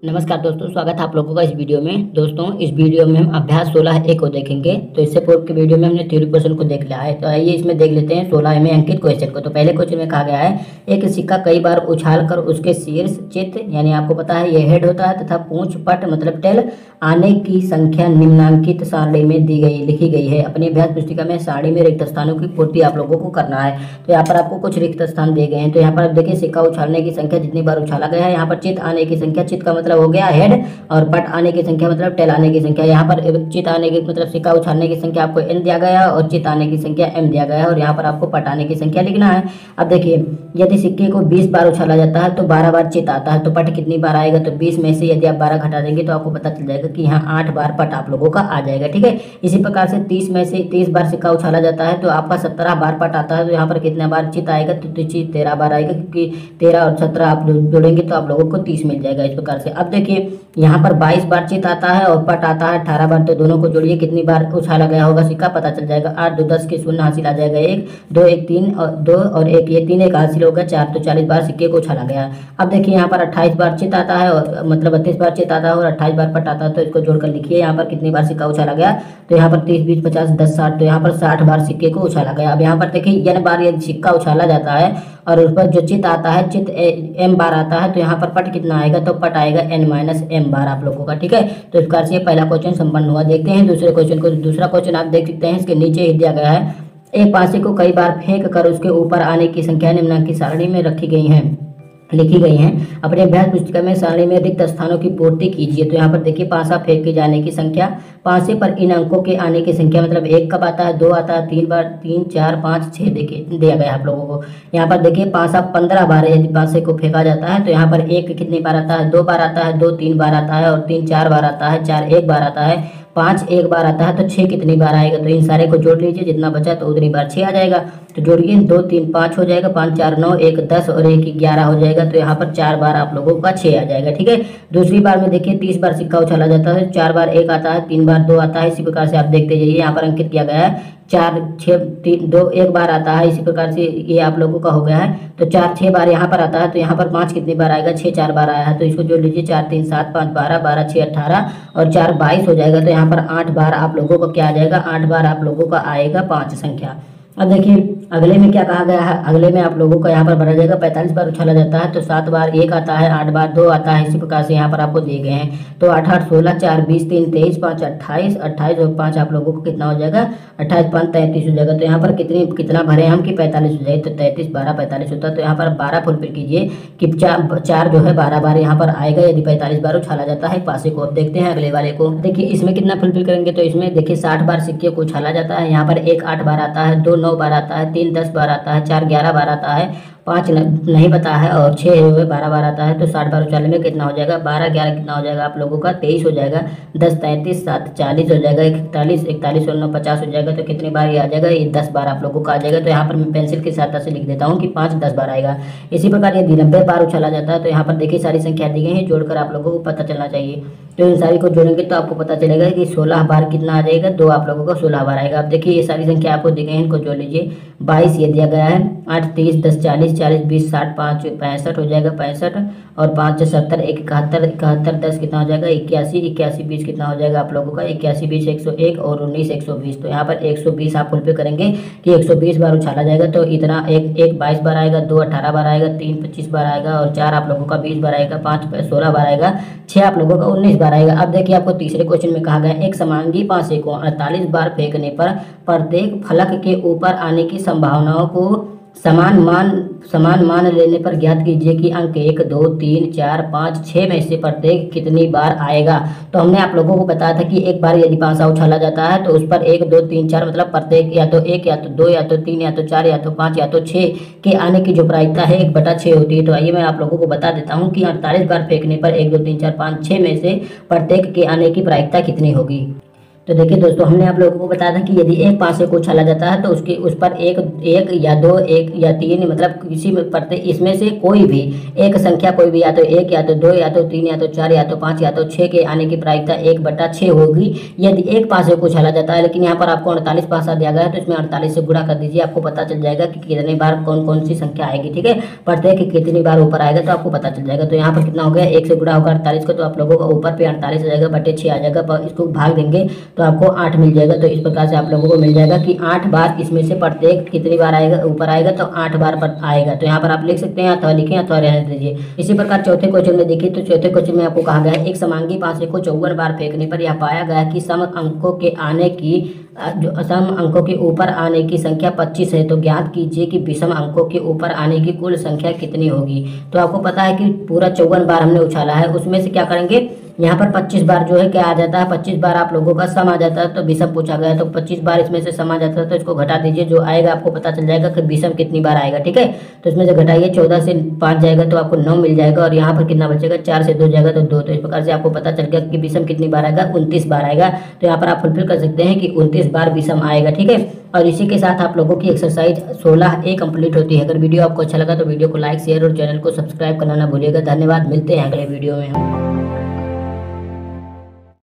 नमस्कार दोस्तों, स्वागत है आप लोगों का इस वीडियो में। दोस्तों, इस वीडियो में हम अभ्यास 16A को देखेंगे। तो इससे पूर्व के वीडियो में हमने थ्योरी क्वेश्चन को देख लिया है। तो आइए इसमें देख लेते हैं 16A में अंकित क्वेश्चन को। तो पहले क्वेश्चन में कहा गया है, एक सिक्का कई बार उछाल कर उसके शीर्ष चित्त यानी आपको पता है ये हेड होता है तथा पूंछ पट मतलब टेल आने की संख्या निम्नांकित सारणी में दी गई लिखी गई है। अपनी अभ्यास पुस्तिका में सारणी में रिक्त स्थानों की पूर्ति आप लोगों को करना है। तो यहाँ पर आपको कुछ रिक्त स्थान दिए गए हैं। तो यहाँ पर आप देखिए, सिक्का उछालने की संख्या जितनी बार उछाला गया है, यहाँ पर चित्त आने की संख्या, चित्त का मतलब हो गया हेड, और पट आने की संख्या मतलब टेल आने की संख्या। यहाँ पर चित आने की मतलब सिक्का उछालने की संख्या आपको n दिया गया है और चित आने की संख्या m दिया गया है, और यहाँ पर आपको पट आने की संख्या लिखना है। अब देखिए, यदि सिक्के को 20 बार उछाला जाता है तो 12 बार चित आता है, तो पट कितनी बार आएगा? तो 20 में से यदि आप 12 घटा देंगे तो आपको पता चल जाएगा कि यहाँ 8 बार पट आप लोगों का आ जाएगा। ठीक है, इसी प्रकार से 30 में से 30 बार सिक्का उछाला जाता है तो आपका 17 बार पट आता है। तो यहाँ पर कितना बार चित आएगा? तो चित 13 बार आएगा, क्योंकि 13 और 17 आप जोड़ेंगे तो आप लोगों को 30 मिल जाएगा इस प्रकार से। अब देखिए, यहाँ पर 22 बार चित आता है और पट आता है 18 बार, तो दोनों को जोड़िए, कितनी बार उछाला गया होगा सिक्का पता चल जाएगा। 8 2 10 के शून्य हासिल आ जाएगा, 1 2 1 3 और 2 और 1 ये 3 एक हासिल होगा 4, तो 40 बार सिक्के को उछाला गया। अब देखिए, यहाँ पर 28 बार चित आता है और मतलब 32 बार चित आता है और 28 बार पट आता है, तो इसको जोड़कर लिखिए यहाँ पर कितनी बार सिक्का उछाला गया। तो यहाँ पर 30 20 50 10 60, तो यहाँ पर 60 बार सिक्के को उछाला गया। अब यहाँ पर देखिए, n बार यदि सिक्का उछाला जाता है और उस पर जो चित आता है, चित m बार आता है, तो यहाँ पर पट कितना आएगा? तो पट आएगा n माइनस m बार आप लोगों का। ठीक है, तो इस प्रकार से पहला क्वेश्चन संपन्न हुआ। देखते हैं दूसरे क्वेश्चन को। दूसरा क्वेश्चन आप देख सकते हैं, इसके नीचे ही दिया गया है, एक पासे को कई बार फेंक कर उसके ऊपर आने की संख्या निम्नांकित सारणी में लिखी गई हैं। अपने अभ्यास पुस्तिका में सारणी में रिक्त स्थानों की पूर्ति कीजिए। तो यहाँ पर देखिए, पासा फेंक के जाने की संख्या, पासे पर इन अंकों के आने की संख्या मतलब 1 कब आता है, 2 आता है, 3 बार, 3 4 5 6 देखिए दिया गया आप लोगों को। यहाँ पर देखिए, पासा 15 बार है यदि पासे को फेंका जाता है, तो यहाँ पर 1 कितनी बार आता है? 2 बार आता है, 2 3 बार आता है और 3 4 बार आता है, 4 1 बार आता है, 5 1 बार आता है, तो 6 कितनी बार आएगा? तो इन सारे को जोड़ लीजिए, जितना बचा तो उतनी बार 6 आ जाएगा। तो जोड़िए, 2 3 5 हो जाएगा, 5 4 9 1 10 और 1 11 हो जाएगा। तो यहाँ पर 4 बार आप लोगों का 6 आ जाएगा। ठीक है, दूसरी बार में देखिए, 30 बार सिक्का उछाला जाता है, 4 बार 1 आता है, 3 बार 2 आता है। इसी प्रकार से आप देखते जाइए, यहाँ पर अंकित किया गया है 4 6 3 2 1 बार आता है। इसी प्रकार से ये आप लोगों का हो गया है। तो 4 6 बार यहाँ पर आता है, तो यहाँ पर 5 कितनी बार आएगा? 6 4 बार आया है, तो इसको जोड़ लीजिए, 4 3 7 5 12 12 6 18 और 4 22 हो जाएगा। तो यहाँ पर 8 बार आप लोगों का क्या आ जाएगा? 8 बार आप लोगों का आएगा 5 संख्या। अब देखिए, अगले में क्या कहा गया है? अगले में आप लोगों का यहाँ पर भरा जाएगा, 45 बार उछाला जाता है, तो 7 बार 1 आता है, 8 बार 2 आता है। इसी प्रकार से यहाँ पर आपको दिए गए हैं। तो 8 8 16 4 20 3 23 5 28 28 और 5 आप लोगों को कितना हो जाएगा? 28 5 33 हो जाएगा। तो यहाँ पर कितना भरे हम कि 45 हो जाएगा, तो 33 12 45 होता है। तो यहाँ पर 12 फुलफिल कीजिए कि 4 जो है 12 बार यहाँ पर आएगा यदि 45 बार उछाला जाता है पासे को। अब देखते हैं अगले वाले को। देखिए, इसमें कितना फुलफिल करेंगे? तो इसमें देखिए, 60 बार सिक्के को उछाला जाता है। यहाँ पर 1 8 बार आता है, 2 9 बार आता है, 3 10 बार आता है, 4 11 बार आता है, 5 नहीं पता है और 6 है 12 बार आता है। तो 60 बार उछालने में कितना हो जाएगा? 12 11 कितना हो जाएगा आप लोगों का? 23 हो जाएगा, 10 33 7 40 हो जाएगा, 41 41 और 9 50 हो जाएगा। तो कितनी बार ये आ जाएगा? ये 10 बार आप लोगों का आ जाएगा। तो यहाँ पर मैं पेंसिल की सहायता से लिख देता हूँ कि 5 10 बार आएगा। इसी प्रकार यदि 90 बार उछाला जाता है, तो यहाँ पर देखिए सारी संख्या दी गई है, जोड़कर आप लोगों को पता चलना चाहिए। तो इन सारी को जोड़ेंगे तो आपको पता चलेगा कि 16 बार कितना आ जाएगा? 2 आप लोगों का 16 बार आएगा। अब देखिए, ये सारी संख्या आपको दी गई है, इनको जोड़ लीजिए। 22 ये दिया गया है, 8 30 10 40 40 20 60 5 65 हो जाएगा 65 और 5 70 1 71 71 10 कितना हो जाएगा? 81 81 20 कितना हो जाएगा आप लोगों का? 81 20 101 और 19 120। तो यहाँ पर 120 आप फुल पे करेंगे कि 120 बार उछाला जाएगा, तो इतना 1 22 बार आएगा, 2 18 बार आएगा, 3 25 बार आएगा और 4 आप लोगों का 20 बार आएगा, 5 16 बार आएगा, 6 आप लोगों का 19 बार आएगा। अब देखिए, आपको तीसरे क्वेश्चन में कहा गया है, एक समांगी पासे को 48 बार फेंकने पर प्रत्येक फलक के ऊपर आने की संभावनाओं को समान मान लेने पर ज्ञात कीजिए कि अंक 1 2 3 4 5 6 में से प्रत्येक कितनी बार आएगा। तो हमने आप लोगों को बताया था कि एक बार यदि पासा उछाला जाता है तो उस पर 1 2 3 4 मतलब प्रत्येक या तो 1 या तो 2 या तो 3 या तो 4 या तो 5 या तो 6 के आने की जो प्रायिकता है 1/6 होती है। तो आइए मैं आप लोगों को बता देता हूँ कि 48 बार फेंकने पर 1 2 3 4 5 6 में से प्रत्येक के आने की प्रायिकता कितनी होगी। तो देखिए दोस्तों, हमने आप लोगों को बताया था कि यदि एक पासे को उछाला जाता है तो उसके उस पर एक एक या दो, एक या तीन, मतलब किसी में पड़ते इसमें से कोई भी एक संख्या, कोई भी, या तो एक, या तो दो, या तो तीन, या तो चार, या तो पाँच, या तो छः के आने की प्रायिकता 1/6 होगी यदि एक पासे को उछाला जाता है। लेकिन यहाँ पर आपको 48 पासा दिया गया है, तो इसमें 48 से गुणा कर दीजिए, आपको पता चल जाएगा कि कितनी बार कौन कौन सी संख्या आएगी। ठीक है, प्रत्येक कितनी बार ऊपर आएगा तो आपको पता चल जाएगा। तो यहाँ पर कितना हो गया, एक से गुणा होगा 48 को, तो आप लोगों को ऊपर पे 48 आ जाएगा, बटे 6 आ जाएगा। इसको भाग देंगे तो आपको 8 मिल जाएगा। तो इस प्रकार से आप लोगों को मिल जाएगा कि 8 बार इसमें से प्रत्येक कितनी बार आएगा, ऊपर आएगा, तो 8 बार पर आएगा। तो यहाँ पर आप लिख सकते हैं अथवा लिखें अथवा रहने दीजिए। इसी प्रकार चौथे क्वेश्चन में देखिए, तो चौथे क्वेश्चन में आपको कहा गया है एक समांगी पासे को 54 बार फेंकने पर यह पाया गया कि सम अंकों के आने की जो सम अंकों के ऊपर आने की संख्या 25 है, तो ज्ञात कीजिए कि विषम अंकों के ऊपर आने की कुल संख्या कितनी होगी। तो आपको पता है कि पूरा 54 बार हमने उछाला है, उसमें से क्या करेंगे, यहाँ पर 25 बार जो है क्या आ जाता है, 25 बार आप लोगों का सम आ जाता है। तो विषम पूछा गया है, तो 25 बार इसमें से सम आ जाता है, तो इसको घटा दीजिए, जो आएगा आपको पता चल जाएगा कि विषम कितनी बार आएगा। ठीक है, तो इसमें से घटाइए, 14 से 5 जाएगा तो आपको 9 मिल जाएगा, और यहाँ पर कितना बचेगा, 4 से 2 जाएगा तो 2। तो इस प्रकार से आपको पता चल गया कि विषम कितनी बार आएगा, 29 बार आएगा। तो यहाँ पर आप फुलफिल कर सकते हैं कि 29 बार विषम आएगा। ठीक है, और इसी के साथ आप लोगों की एक्सरसाइज 16A कंप्लीट होती है। अगर वीडियो आपको अच्छा लगा तो वीडियो को लाइक, शेयर और चैनल को सब्सक्राइब करना ना भूलिएगा। धन्यवाद, मिलते हैं अगले वीडियो में हम।